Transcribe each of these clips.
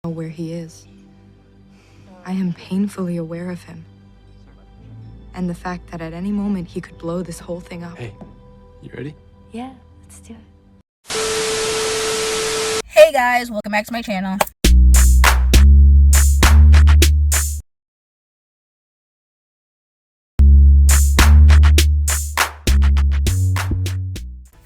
know where he is. I am painfully aware of him. And the fact that at any moment he could blow this whole thing up. Hey, you ready? Yeah, let's do it. Hey guys, welcome back to my channel.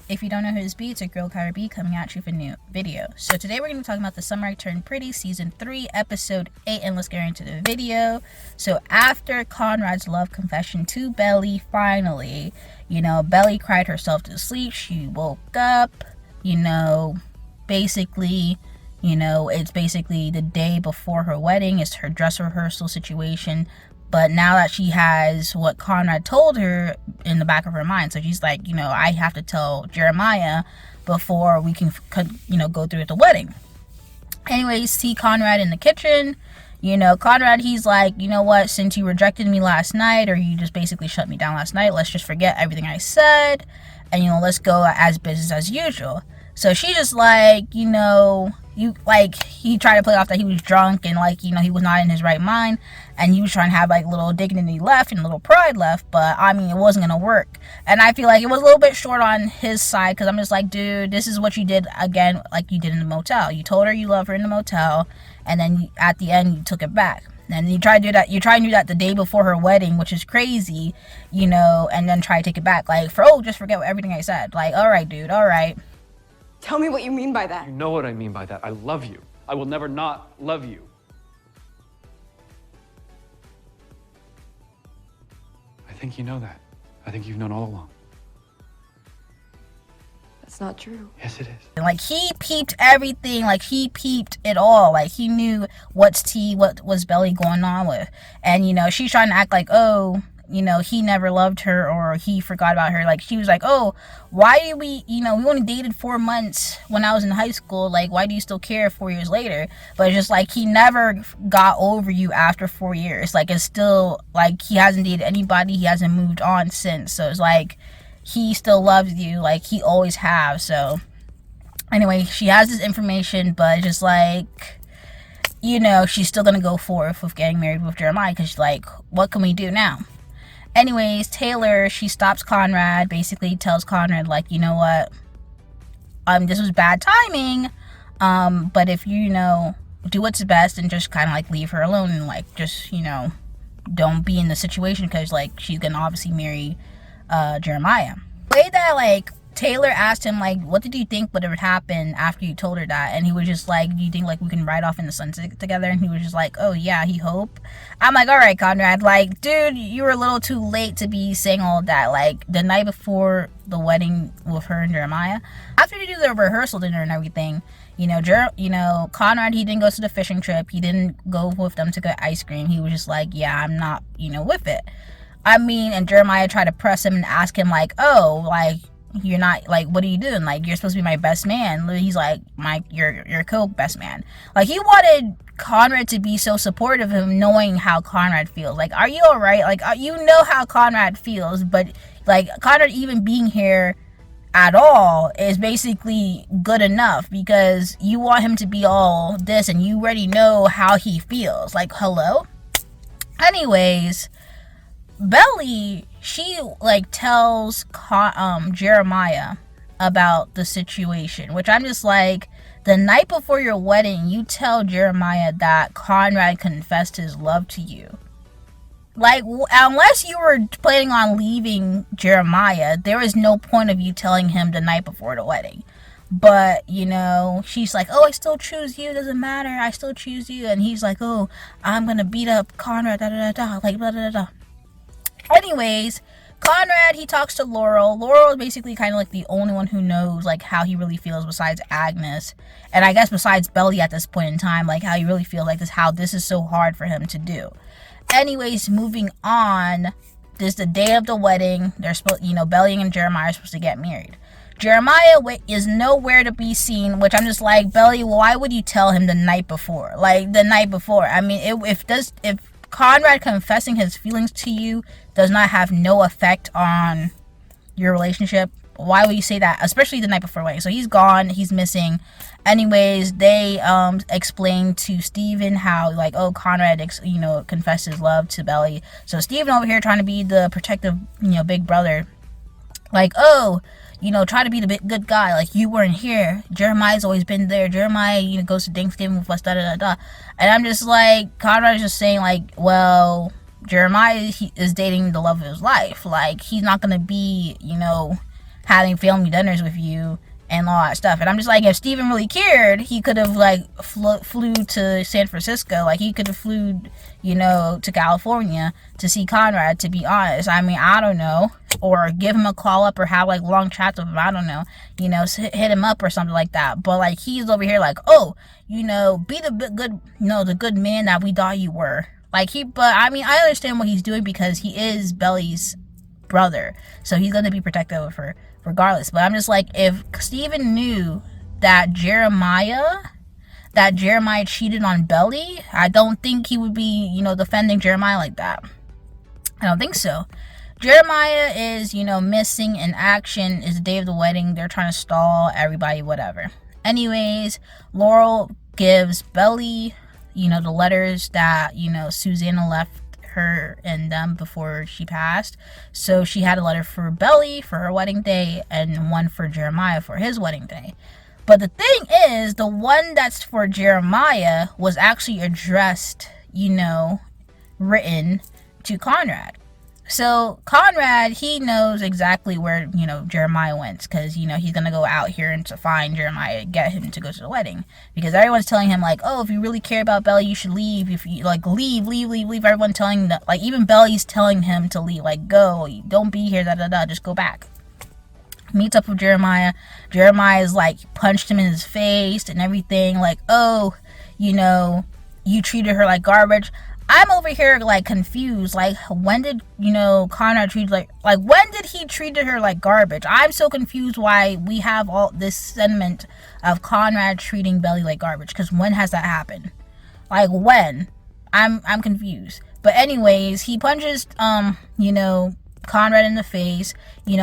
If you don't know who this be, it's your girl KylerB coming at you with a new video. So today we're going to be talking about The Summer I Turned Pretty Season 3 Episode 8, and let's get into the video. So after Conrad's love confession to Belly, finally, Belly cried herself to sleep. She woke up, basically, it's basically the day before her wedding. It's her dress rehearsal situation. But now that she has what Conrad told her in the back of her mind, so she's like, I have to tell Jeremiah before we can, go through with the wedding. Anyways, see Conrad in the kitchen. Conrad, he's like, you know what, since you rejected me last night, or you just basically shut me down last night, let's just forget everything I said, and, let's go as business as usual. So she just like, he tried to play off that he was drunk and he was not in his right mind, and he was trying to have like little dignity left and a little pride left, but it wasn't gonna work. And I feel like it was a little bit short on his side, because I'm just like, dude, this is what you did again, like you did in the motel. You told her you love her in the motel, and then at the end you took it back. And you try to do that. You try to do that the day before her wedding, which is crazy, and then try to take it back. Like, just forget everything I said. Like, all right, dude, all right. Tell me what you mean by that. You know what I mean by that. I love you. I will never not love you. I think you know that. I think you've known all along. That's not true. Yes, it is. Like, he peeped everything. Like, he peeped it all. Like, he knew what's tea, what was Belly going on with. And, she's trying to act like, oh, he never loved her, or he forgot about her. Like, she was like, oh, why did we only dated 4 months when I was in high school. Like, why do you still care 4 years later? But it's just like, he never got over you after 4 years. Like, it's still like, he hasn't dated anybody. He hasn't moved on since. So it's like, he still loves you, like he always have. So anyway, she has this information, but just like, she's still gonna go forth with getting married with Jeremiah, because she's like, what can we do now? Anyways, Taylor, she stops Conrad, basically tells Conrad, like, you know what, this was bad timing, but if you do what's best and just kind of like leave her alone, and like just don't be in the situation, because like she's gonna obviously marry Jeremiah. The way that like Taylor asked him, like, what did you think would have happened after you told her that? And he was just like, do you think like we can ride off in the sunset together? And he was just like, oh yeah, he hope. I'm like, all right, Conrad, like, dude, you were a little too late to be saying all of that. Like, the night before the wedding with her and Jeremiah, after they do the rehearsal dinner and everything, Conrad, he didn't go to the fishing trip. He didn't go with them to get ice cream. He was just like, yeah, I'm not, with it. And Jeremiah tried to press him and ask him, like, oh, like, you're not, like, what are you doing? Like, you're supposed to be my best man. He's like, you're co-best man. Like, he wanted Conrad to be so supportive of him, knowing how Conrad feels. Like, are you all right? Like, you know how Conrad feels, but, like, Conrad even being here at all is basically good enough, because you want him to be all this, and you already know how he feels. Like, hello? Anyways, Belly, she like tells Jeremiah about the situation, which I'm just like, the night before your wedding, you tell Jeremiah that Conrad confessed his love to you. Like, unless you were planning on leaving Jeremiah, there is no point of you telling him the night before the wedding. But, she's like, oh, I still choose you, doesn't matter, I still choose you. And he's like, oh, I'm gonna beat up Conrad, like, blah, blah, blah. Anyways, Conrad, he talks to Laurel. Laurel is basically kind of like the only one who knows like how he really feels, besides Agnes, and I guess besides Belly at this point in time, like how he really feels, like how this is so hard for him to do. Anyways, moving on, this is the day of the wedding. They're supposed, Belly and Jeremiah are supposed to get married. Jeremiah is nowhere to be seen, which I'm just like, Belly, why would you tell him the night before? Like, the night before. If Conrad confessing his feelings to you does not have no effect on your relationship, Why would you say that? Especially the night before wedding. So he's gone. He's missing. Anyways, they explained to Steven how, like, oh, Conrad, confessed his love to Belly. So Steven over here trying to be the protective, big brother. Like, oh, try to be the good guy. Like, you weren't here. Jeremiah's always been there. Jeremiah, goes to Thanksgiving with us, da-da-da-da. And I'm just like, Conrad's just saying, like, well, Jeremiah is dating the love of his life. Like, he's not going to be, having family dinners with you and all that stuff. And I'm just like, if Steven really cared, he could have, like, flew to San Francisco. Like, he could have flew, to California to see Conrad, to be honest. I mean, I don't know. Or give him a call up or have, like, long chats with him. I don't know. Hit him up or something like that. But, like, he's over here like, oh, be the good, the good man that we thought you were. Like, I understand what he's doing because he is Belly's brother. So he's going to be protective of her regardless. But I'm just like, if Steven knew that Jeremiah cheated on Belly, I don't think he would be, defending Jeremiah like that. I don't think so. Jeremiah is, missing in action. It's the day of the wedding. They're trying to stall everybody, whatever. Anyways, Laurel gives Belly, the letters that, Susanna left her and them before she passed. So she had a letter for Belly for her wedding day and one for Jeremiah for his wedding day. But the thing is, the one that's for Jeremiah was actually addressed, written to Conrad. So Conrad, he knows exactly where, Jeremiah went, because, he's going to go out here and to find Jeremiah, get him to go to the wedding. Because everyone's telling him, like, oh, if you really care about Belly, you should leave. If you, like, leave. Everyone telling, like, even Belly's telling him to leave. Like, go. Don't be here, just go back. Meets up with Jeremiah. Jeremiah's, like, punched him in his face and everything. Like, oh, you treated her like garbage. I'm over here, like, confused. Like, when did, Conrad treat, like, when did he treat her like garbage? I'm so confused why we have all this sentiment of Conrad treating Belly like garbage. Because when has that happened? Like, when? I'm confused. But anyways, he punches, Conrad in the face.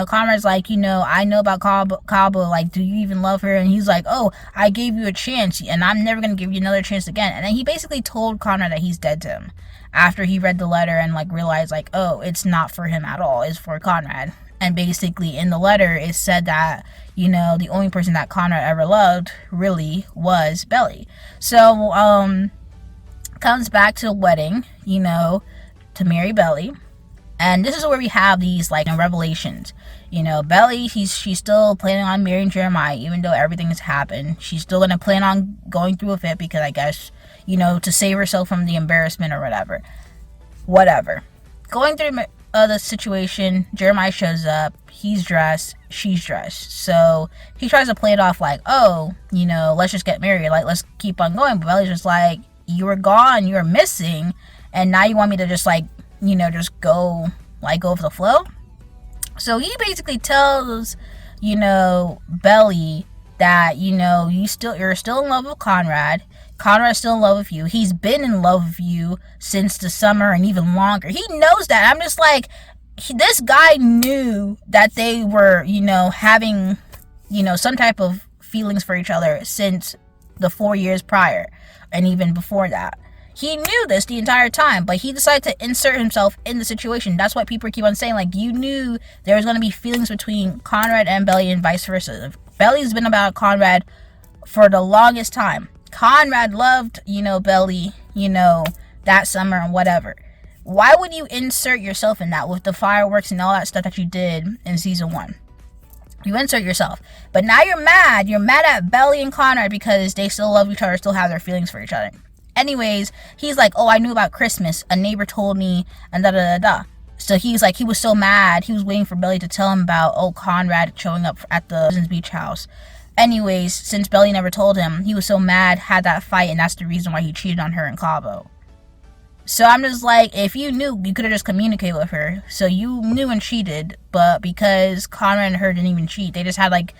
Conrad's like, I know about Cabo, like, do you even love her? And he's like, oh, I gave you a chance, and I'm never going to give you another chance again. And then he basically told Conrad that he's dead to him after he read the letter and, like, realized, like, oh, it's not for him at all, it's for Conrad. And basically in the letter it said that, the only person that Conrad ever loved really was Belly. So comes back to the wedding, to marry Belly. And this is where we have these, like, revelations. Belly, she's still planning on marrying Jeremiah, even though everything has happened. She's still going to plan on going through with it because, I guess, to save herself from the embarrassment or whatever. Going through the situation, Jeremiah shows up. He's dressed. She's dressed. So he tries to play it off like, oh, let's just get married. Like, let's keep on going. But Belly's just like, you were gone. You were missing. And now you want me to just, like, just go with the flow. So he basically tells, Belly that, you're still in love with Conrad. Conrad's still in love with you. He's been in love with you since the summer and even longer. He knows that. I'm just like, this guy knew that they were, having, some type of feelings for each other since the 4 years prior and even before that. He knew this the entire time, but he decided to insert himself in the situation. That's what people keep on saying. Like, you knew there was going to be feelings between Conrad and Belly and vice versa. Belly's been about Conrad for the longest time. Conrad loved, Belly, that summer and whatever. Why would you insert yourself in that with the fireworks and all that stuff that you did in season 1? You insert yourself. But now you're mad. You're mad at Belly and Conrad because they still love each other, still have their feelings for each other. Anyways, he's like, oh, I knew about Christmas. A neighbor told me, and da-da-da-da. So he's like, he was so mad. He was waiting for Belly to tell him about, oh, Conrad showing up at the Pleasant Beach house. Anyways, since Belly never told him, he was so mad, had that fight, and that's the reason why he cheated on her in Cabo. So I'm just like, if you knew, you could have just communicated with her. So you knew and cheated, but because Conrad and her didn't even cheat, they just had, like,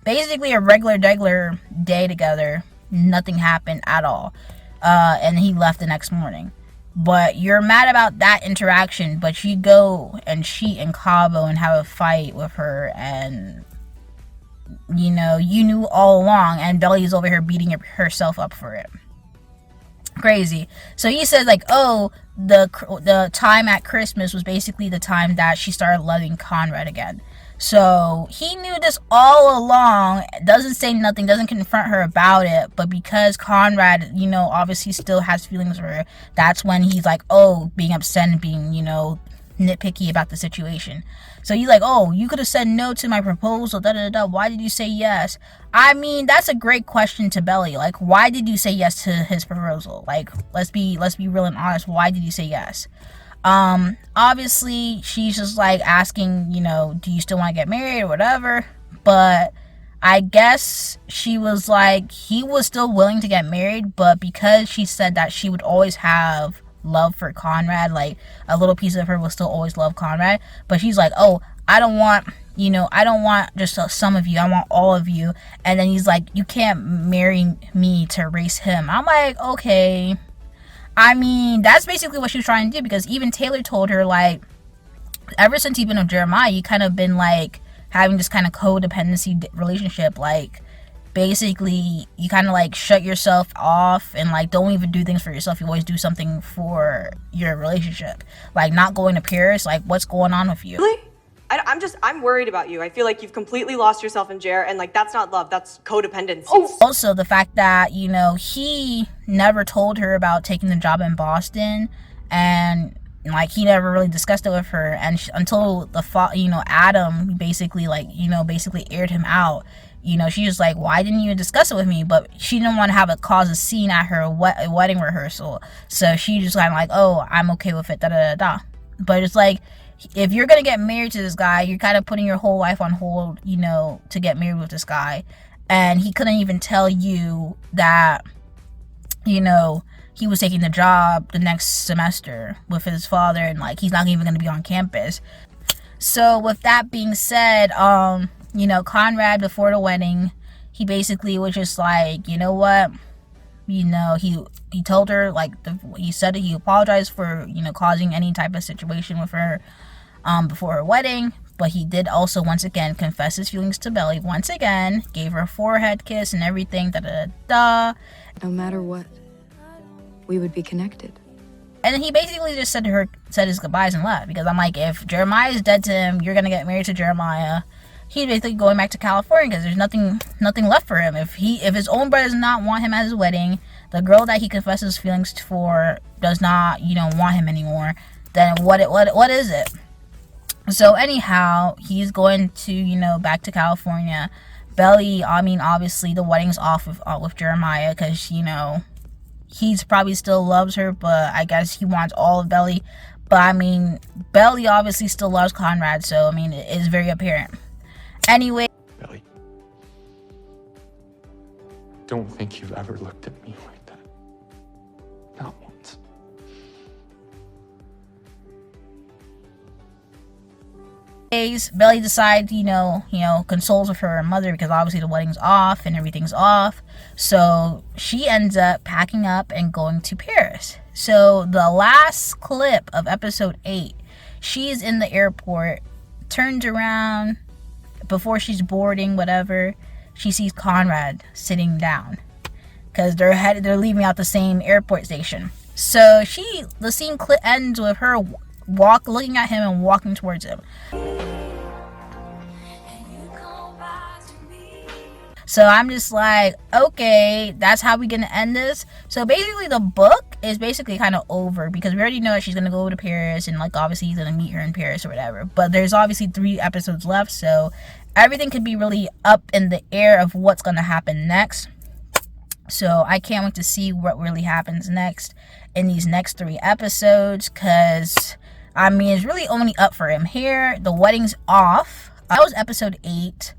basically a regular day together. Nothing happened at all. And he left the next morning. But you're mad about that interaction, but you go and cheat in Cabo and have a fight with her, and you know, you knew all along, and Belly's over here beating herself up for it. Crazy. So he says like, oh, the time at Christmas was basically the time that she started loving Conrad again. So he knew this all along, doesn't say nothing, doesn't confront her about it, but because Conrad, you know, obviously still has feelings for her, that's when he's like, oh, being upset and being, you know, nitpicky about the situation. So he's like, oh, you could have said no to my proposal, why did you say yes? I mean, that's a great question to Belly. Like, why did you say yes to his proposal? Like, let's be real and honest, why did you say yes? Obviously she's just like asking, you know, do you still want to get married or whatever, but I guess she was like, he was still willing to get married, but because she said that she would always have love for Conrad, like a little piece of her will still always love Conrad, but she's like, oh, I don't want, you know, I don't want just some of you, I want all of you. And then he's like, you can't marry me to erase him. I'm like, okay. I mean, that's basically what she was trying to do, because even Taylor told her, like, ever since you've been with Jeremiah, you kind of been, like, having this kind of codependency relationship. Like, basically, you kind of, like, shut yourself off and, like, don't even do things for yourself. You always do something for your relationship. Like, not going to Paris. Like, what's going on with you? Really? I'm worried about you. I feel like you've completely lost yourself in Jer, and like that's not love, that's codependency. Oh. Also, the fact that, you know, he never told her about taking the job in Boston, and like he never really discussed it with her, and until you know, Adam basically, like, you know, basically aired him out. You know, she was like, why didn't you discuss it with me? But she didn't want to have it cause a scene at her wedding rehearsal, so she just kind of like, oh, I'm okay with it, But it's like, if you're gonna get married to this guy, you're kind of putting your whole life on hold, you know, to get married with this guy. And he couldn't even tell you that, you know, he was taking the job the next semester with his father, and like he's not even gonna be on campus. So with that being said, you know, Conrad, before the wedding, he basically was just like, you know what, you know, he told her, like, he said that he apologized for, you know, causing any type of situation with her before her wedding, but he did also once again confess his feelings to Belly once again, gave her a forehead kiss and everything, No matter what, we would be connected. And then he basically just said his goodbyes and left, because I'm like, if Jeremiah is dead to him, you're gonna get married to Jeremiah. He's basically going back to California because there's nothing left for him. If his own brother does not want him at his wedding, the girl that he confesses feelings for does not, you know, want him anymore, then what is it? So anyhow, he's going to, you know, back to California. Belly, I mean, obviously the wedding's off with Jeremiah, because, you know, he's probably still loves her, but I guess he wants all of Belly. But I mean, Belly obviously still loves Conrad, so I mean, it is very apparent. Anyway, Belly, don't think you've ever looked at me like that. Not once. Belly decides, you know, consoles with her mother, because obviously the wedding's off and everything's off. So she ends up packing up and going to Paris. So the last clip of episode 8, she's in the airport, turns around before she's boarding, whatever. She sees Conrad sitting down, because they're leaving out the same airport station. So the scene ends with her looking at him and walking towards him. So I'm just like, okay, that's how we gonna end this. So basically the book is basically kind of over, because we already know that she's gonna go to Paris, and like obviously he's gonna meet her in Paris or whatever. But there's obviously 3 episodes left, so everything could be really up in the air of what's gonna happen next. So I can't wait to see what really happens next in these next 3 episodes, because I mean, it's really only up for him here. The wedding's off. That was episode 8.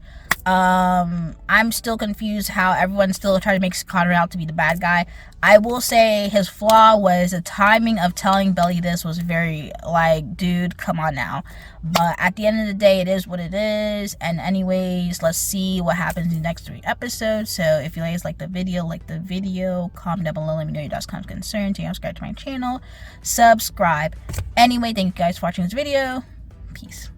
I'm still confused how everyone still trying to make Conrad out to be the bad guy. I will say his flaw was the timing of telling Belly this was very, like, dude, come on now. But at the end of the day, it is what it is. And anyways, let's see what happens in the next 3 episodes. So if you guys like the video, comment down below, let me know your thoughts, comments, concerns, and subscribe to my channel. Subscribe. Anyway, thank you guys for watching this video. Peace.